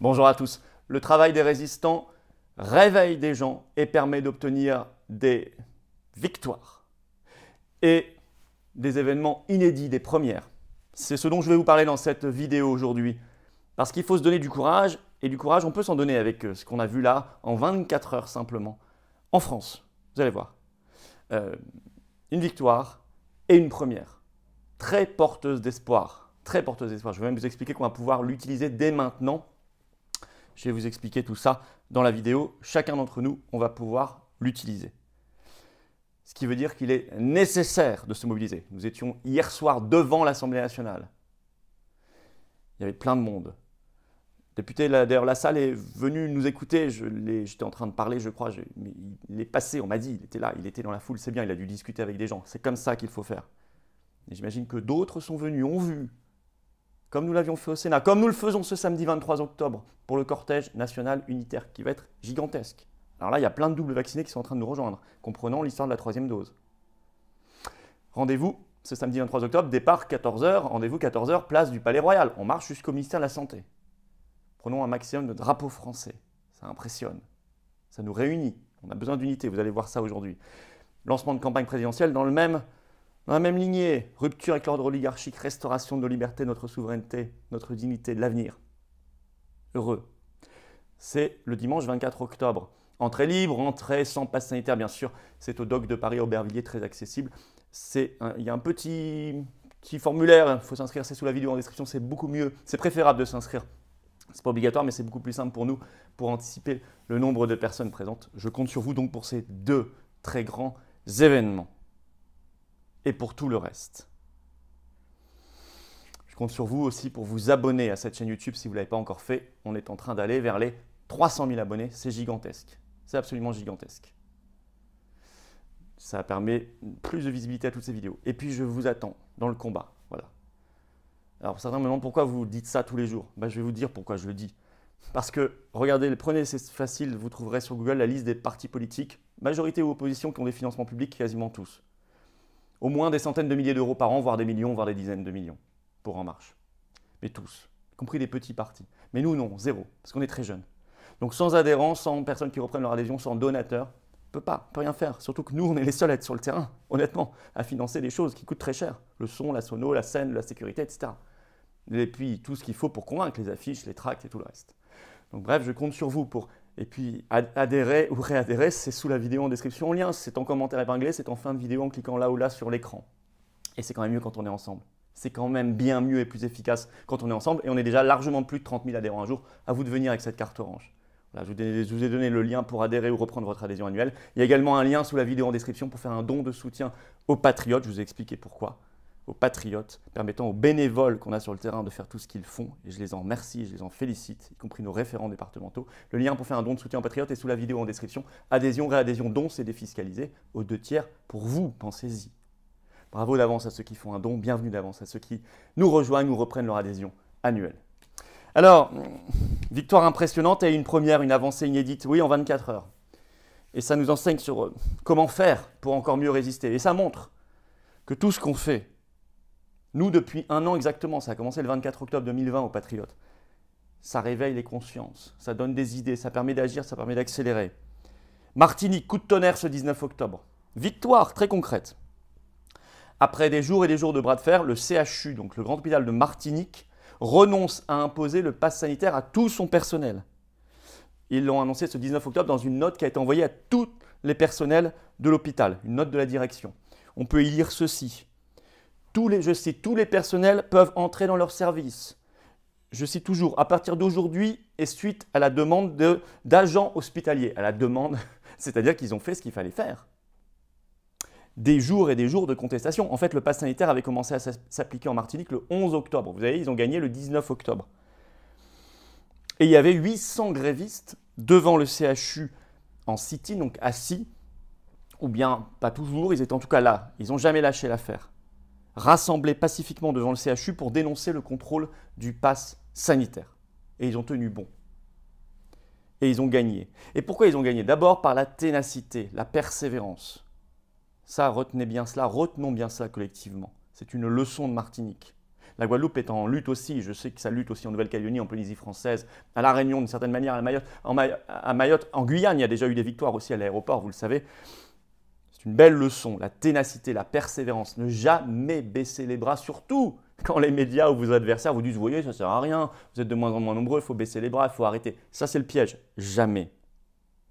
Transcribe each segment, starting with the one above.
Bonjour à tous. Le travail des résistants réveille des gens et permet d'obtenir des victoires et des événements inédits, des premières. C'est ce dont je vais vous parler dans cette vidéo aujourd'hui. Parce qu'il faut se donner du courage, et du courage, on peut s'en donner avec ce qu'on a vu là en 24 heures simplement, en France. Vous allez voir. Une victoire et une première. Très porteuse d'espoir. Très porteuse d'espoir. Je vais même vous expliquer qu'on va pouvoir l'utiliser dès maintenant. Je vais vous expliquer tout ça dans la vidéo. Chacun d'entre nous, on va pouvoir l'utiliser. Ce qui veut dire qu'il est nécessaire de se mobiliser. Nous étions hier soir devant l'Assemblée nationale. Il y avait plein de monde. Député, d'ailleurs, la salle est venue nous écouter. J'étais en train de parler, je crois. Mais il est passé, on m'a dit. Il était là, il était dans la foule. C'est bien, il a dû discuter avec des gens. C'est comme ça qu'il faut faire. Et j'imagine que d'autres sont venus, ont vu. Comme nous l'avions fait au Sénat, comme nous le faisons ce samedi 23 octobre pour le cortège national unitaire qui va être gigantesque. Alors là, il y a plein de doubles vaccinés qui sont en train de nous rejoindre, comprenant l'histoire de la 3e dose. Rendez-vous ce samedi 23 octobre, départ 14h, rendez-vous 14h, place du Palais Royal. On marche jusqu'au ministère de la Santé. Prenons un maximum de drapeaux français. Ça impressionne. Ça nous réunit. On a besoin d'unité, vous allez voir ça aujourd'hui. Lancement de campagne présidentielle dans la même lignée, rupture avec l'ordre oligarchique, restauration de nos libertés, notre souveraineté, notre dignité, de l'avenir. Heureux. C'est le dimanche 24 octobre. Entrée libre, entrée sans passe sanitaire, bien sûr. C'est au Dock de Paris, à Aubervilliers, très accessible. Il y a un petit formulaire, il faut s'inscrire, c'est sous la vidéo en description, c'est beaucoup mieux. C'est préférable de s'inscrire. C'est pas obligatoire, mais c'est beaucoup plus simple pour nous, pour anticiper le nombre de personnes présentes. Je compte sur vous donc pour ces deux très grands événements. Et pour tout le reste. Je compte sur vous aussi pour vous abonner à cette chaîne YouTube si vous ne l'avez pas encore fait. On est en train d'aller vers les 300 000 abonnés. C'est gigantesque. C'est absolument gigantesque. Ça permet plus de visibilité à toutes ces vidéos. Et puis je vous attends dans le combat. Voilà. Alors certains me demandent pourquoi vous dites ça tous les jours. Je vais vous dire pourquoi je le dis. Parce que, regardez, prenez, c'est facile, vous trouverez sur Google la liste des partis politiques, majorité ou opposition, qui ont des financements publics, quasiment tous. Au moins des centaines de milliers d'euros par an, voire des millions, voire des dizaines de millions pour En Marche. Mais tous, y compris des petits partis. Mais nous, non, zéro, parce qu'on est très jeunes. Donc sans adhérents, sans personnes qui reprennent leur adhésion, sans donateurs, on ne peut rien faire. Surtout que nous, on est les seuls à être sur le terrain, honnêtement, à financer des choses qui coûtent très cher. Le son, la sono, la scène, la sécurité, etc. Et puis tout ce qu'il faut pour convaincre, les affiches, les tracts et tout le reste. Donc bref, je compte sur vous pour... Et puis adhérer ou réadhérer, c'est sous la vidéo en description en lien, c'est en commentaire épinglé, c'est en fin de vidéo en cliquant là ou là sur l'écran. Et c'est quand même mieux quand on est ensemble. C'est quand même bien mieux et plus efficace quand on est ensemble. Et on est déjà largement plus de 30 000 adhérents un jour. À vous de venir avec cette carte orange. Voilà, je vous ai donné le lien pour adhérer ou reprendre votre adhésion annuelle. Il y a également un lien sous la vidéo en description pour faire un don de soutien aux patriotes. Je vous ai expliqué pourquoi. Aux patriotes, permettant aux bénévoles qu'on a sur le terrain de faire tout ce qu'ils font. Et je les en remercie, je les en félicite, y compris nos référents départementaux. Le lien pour faire un don de soutien aux patriotes est sous la vidéo en description. Adhésion, réadhésion, don, c'est défiscalisé aux 2 tiers pour vous, pensez-y. Bravo d'avance à ceux qui font un don, bienvenue d'avance à ceux qui nous rejoignent ou reprennent leur adhésion annuelle. Alors, victoire impressionnante et une première, une avancée inédite, oui, en 24 heures. Et ça nous enseigne sur comment faire pour encore mieux résister. Et ça montre que tout ce qu'on fait, nous, depuis 1 an exactement, ça a commencé le 24 octobre 2020 aux Patriotes, ça réveille les consciences, ça donne des idées, ça permet d'agir, ça permet d'accélérer. Martinique, coup de tonnerre ce 19 octobre. Victoire très concrète. Après des jours et des jours de bras de fer, le CHU, donc le grand hôpital de Martinique, renonce à imposer le pass sanitaire à tout son personnel. Ils l'ont annoncé ce 19 octobre dans une note qui a été envoyée à tous les personnels de l'hôpital, une note de la direction. On peut y lire ceci. Je cite, tous les personnels peuvent entrer dans leur service. Je cite toujours, à partir d'aujourd'hui et suite à la demande d'agents hospitaliers. À la demande, c'est-à-dire qu'ils ont fait ce qu'il fallait faire. Des jours et des jours de contestation. En fait, le pass sanitaire avait commencé à s'appliquer en Martinique le 11 octobre. Vous savez, ils ont gagné le 19 octobre. Et il y avait 800 grévistes devant le CHU en sit-in, donc assis, ou bien pas toujours, ils étaient en tout cas là. Ils n'ont jamais lâché l'affaire. Rassemblés pacifiquement devant le CHU pour dénoncer le contrôle du pass sanitaire. Et ils ont tenu bon. Et ils ont gagné. Et pourquoi ils ont gagné? D'abord par la ténacité, la persévérance. Ça, retenez bien cela, retenons bien ça collectivement. C'est une leçon de Martinique. La Guadeloupe est en lutte aussi. Je sais que ça lutte aussi en Nouvelle-Calédonie, en Polynésie française, à La Réunion d'une certaine manière, à Mayotte, en Guyane, il y a déjà eu des victoires aussi à l'aéroport, vous le savez. C'est une belle leçon, la ténacité, la persévérance. Ne jamais baisser les bras, surtout quand les médias ou vos adversaires vous disent « Vous voyez, ça ne sert à rien, vous êtes de moins en moins nombreux, il faut baisser les bras, il faut arrêter. » Ça, c'est le piège. Jamais.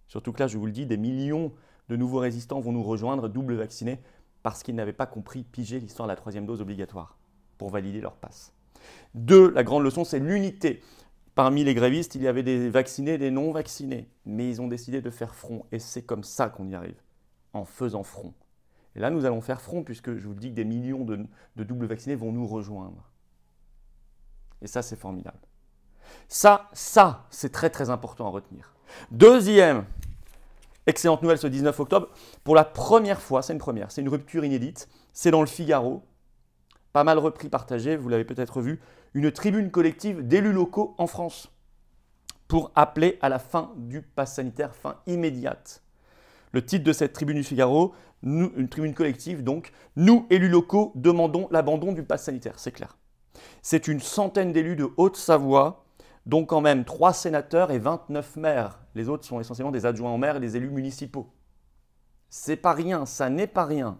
Surtout que là, je vous le dis, des millions de nouveaux résistants vont nous rejoindre, double vaccinés, parce qu'ils n'avaient pas compris, piger l'histoire de la 3e dose obligatoire pour valider leur passe. 2, la grande leçon, c'est l'unité. Parmi les grévistes, il y avait des vaccinés et des non-vaccinés, mais ils ont décidé de faire front, et c'est comme ça qu'on y arrive, en faisant front. Et là, nous allons faire front, puisque je vous dis que des millions de doubles vaccinés vont nous rejoindre. Et ça, c'est formidable. Ça, c'est très très important à retenir. Deuxième excellente nouvelle ce 19 octobre, pour la première fois, c'est une première, c'est une rupture inédite, c'est dans le Figaro, pas mal repris, partagé, vous l'avez peut-être vu, une tribune collective d'élus locaux en France pour appeler à la fin du pass sanitaire, fin immédiate. Le titre de cette tribune du Figaro, une tribune collective donc, nous élus locaux demandons l'abandon du pass sanitaire, c'est clair. C'est une centaine d'élus de Haute-Savoie, dont quand même 3 sénateurs et 29 maires. Les autres sont essentiellement des adjoints au maire et des élus municipaux. C'est pas rien, ça n'est pas rien.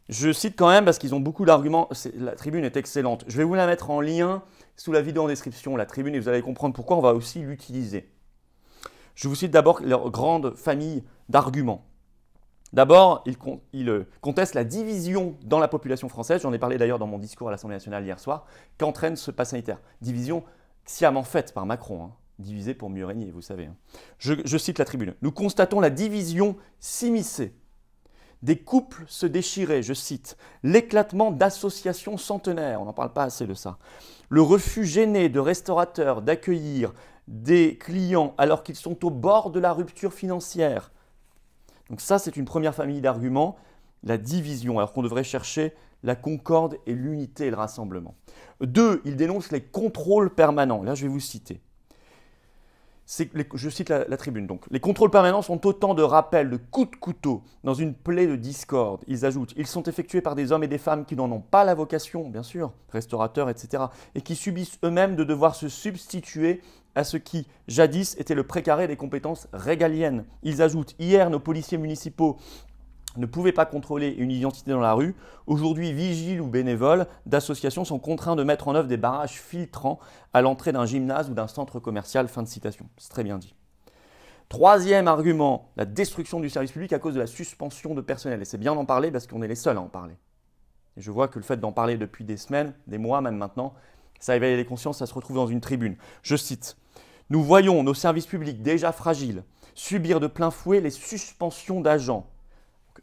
Je cite quand même parce qu'ils ont beaucoup d'arguments. La tribune est excellente. Je vais vous la mettre en lien sous la vidéo en description, la tribune, et vous allez comprendre pourquoi on va aussi l'utiliser. Je vous cite d'abord leur grande famille d'arguments. D'abord, ils contestent la division dans la population française, j'en ai parlé d'ailleurs dans mon discours à l'Assemblée nationale hier soir, qu'entraîne ce pass sanitaire. Division sciemment faite par Macron, hein. Diviser pour mieux régner, vous savez. Hein. Je cite la tribune. Nous constatons la division s'immiscer. Des couples se déchirer, je cite. L'éclatement d'associations centenaires, on n'en parle pas assez de ça. Le refus gêné de restaurateurs d'accueillir des clients alors qu'ils sont au bord de la rupture financière. Donc ça, c'est une première famille d'arguments, la division, alors qu'on devrait chercher la concorde et l'unité et le rassemblement. 2, il dénonce les contrôles permanents. Là, je vais vous citer. Je cite la tribune donc. Les contrôles permanents sont autant de rappels, de coups de couteau dans une plaie de discorde. Ils ajoutent, ils sont effectués par des hommes et des femmes qui n'en ont pas la vocation, bien sûr, restaurateurs, etc., et qui subissent eux-mêmes de devoir se substituer à ce qui, jadis, était le précaré des compétences régaliennes. Ils ajoutent, hier, nos policiers municipaux ne pouvaient pas contrôler une identité dans la rue. Aujourd'hui, vigiles ou bénévoles d'associations sont contraints de mettre en œuvre des barrages filtrants à l'entrée d'un gymnase ou d'un centre commercial. Fin de citation. C'est très bien dit. 3e argument, la destruction du service public à cause de la suspension de personnel. Et c'est bien d'en parler parce qu'on est les seuls à en parler. Et je vois que le fait d'en parler depuis des semaines, des mois même maintenant, ça éveille les consciences, ça se retrouve dans une tribune. Je cite. Nous voyons nos services publics déjà fragiles subir de plein fouet les suspensions d'agents.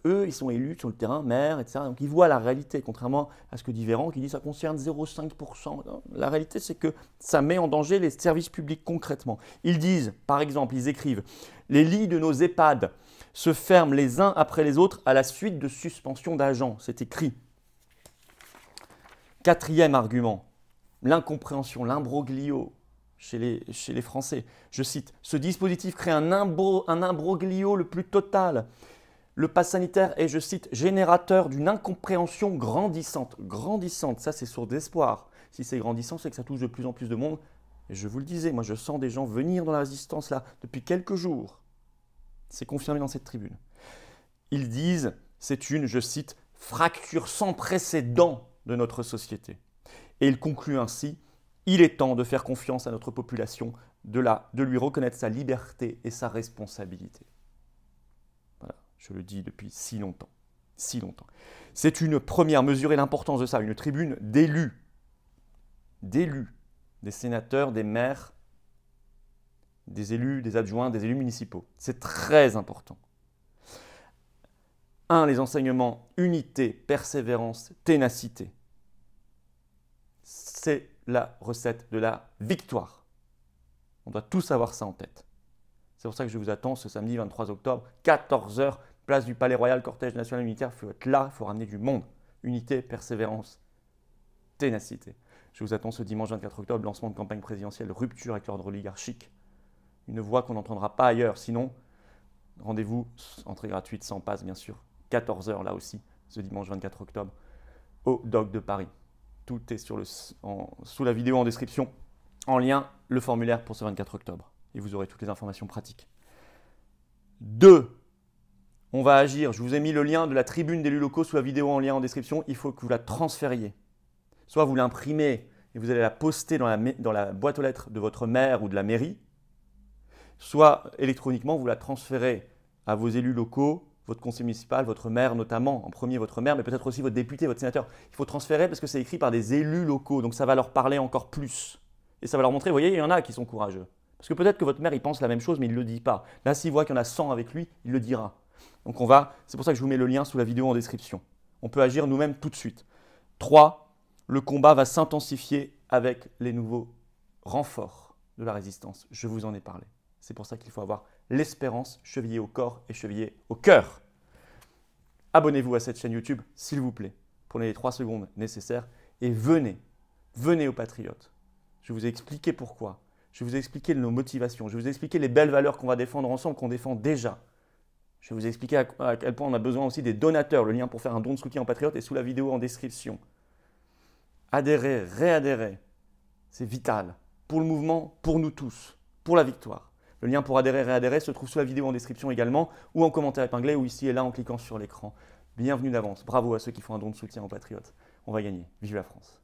Eux, ils sont élus sur le terrain, maires, etc. Donc, ils voient la réalité, contrairement à ce que dit Véran, qui dit que ça concerne 0,5%. La réalité, c'est que ça met en danger les services publics concrètement. Ils disent, par exemple, ils écrivent « Les lits de nos EHPAD se ferment les uns après les autres à la suite de suspension d'agents ». C'est écrit. 4e argument, l'incompréhension, l'imbroglio chez les Français. Je cite « Ce dispositif crée un imbroglio le plus total ». Le pass sanitaire est, je cite, générateur d'une incompréhension grandissante. Grandissante, ça c'est source d'espoir. Si c'est grandissant, c'est que ça touche de plus en plus de monde. Et je vous le disais, moi je sens des gens venir dans la résistance là depuis quelques jours. C'est confirmé dans cette tribune. Ils disent, c'est une, je cite, fracture sans précédent de notre société. Et ils concluent ainsi, il est temps de faire confiance à notre population, de lui reconnaître sa liberté et sa responsabilité. Je le dis depuis si longtemps, si longtemps. C'est une première, mesurer l'importance de ça, une tribune d'élus, des sénateurs, des maires, des élus, des adjoints, des élus municipaux. C'est très important. 1. Les enseignements, unité, persévérance, ténacité. C'est la recette de la victoire. On doit tous avoir ça en tête. C'est pour ça que je vous attends ce samedi 23 octobre, 14 h, place du Palais Royal, cortège national militaire. Il faut être là, il faut ramener du monde. Unité, persévérance, ténacité. Je vous attends ce dimanche 24 octobre, lancement de campagne présidentielle, rupture avec l'ordre oligarchique. Une voix qu'on n'entendra pas ailleurs. Sinon, rendez-vous, entrée gratuite, sans passe bien sûr, 14 h là aussi, ce dimanche 24 octobre, au DOC de Paris. Tout est sous la vidéo en description. En lien, le formulaire pour ce 24 octobre. Et vous aurez toutes les informations pratiques. 2. On va agir. Je vous ai mis le lien de la tribune d'élus locaux sous la vidéo en lien en description. Il faut que vous la transfériez. Soit vous l'imprimez et vous allez la poster dans la boîte aux lettres de votre maire ou de la mairie. Soit électroniquement, vous la transférez à vos élus locaux, votre conseil municipal, votre maire notamment, en premier votre maire, mais peut-être aussi votre député, votre sénateur. Il faut transférer parce que c'est écrit par des élus locaux, donc ça va leur parler encore plus. Et ça va leur montrer, vous voyez, il y en a qui sont courageux. Parce que peut-être que votre maire, il pense la même chose, mais il ne le dit pas. Là, s'il voit qu'il y en a 100 avec lui, il le dira. Donc c'est pour ça que je vous mets le lien sous la vidéo en description. On peut agir nous-mêmes tout de suite. 3. Le combat va s'intensifier avec les nouveaux renforts de la résistance. Je vous en ai parlé. C'est pour ça qu'il faut avoir l'espérance chevillée au corps et chevillée au cœur. Abonnez-vous à cette chaîne YouTube, s'il vous plaît. Prenez les 3 secondes nécessaires et venez aux Patriotes. Je vous ai expliqué pourquoi. Je vous ai expliqué nos motivations. Je vous ai expliqué les belles valeurs qu'on va défendre ensemble, qu'on défend déjà. Je vais vous expliquer à quel point on a besoin aussi des donateurs. Le lien pour faire un don de soutien aux Patriotes est sous la vidéo en description. Adhérez, réadhérez. C'est vital. Pour le mouvement, pour nous tous. Pour la victoire. Le lien pour adhérer, réadhérer se trouve sous la vidéo en description également, ou en commentaire épinglé, ou ici et là en cliquant sur l'écran. Bienvenue d'avance. Bravo à ceux qui font un don de soutien aux Patriotes. On va gagner. Vive la France.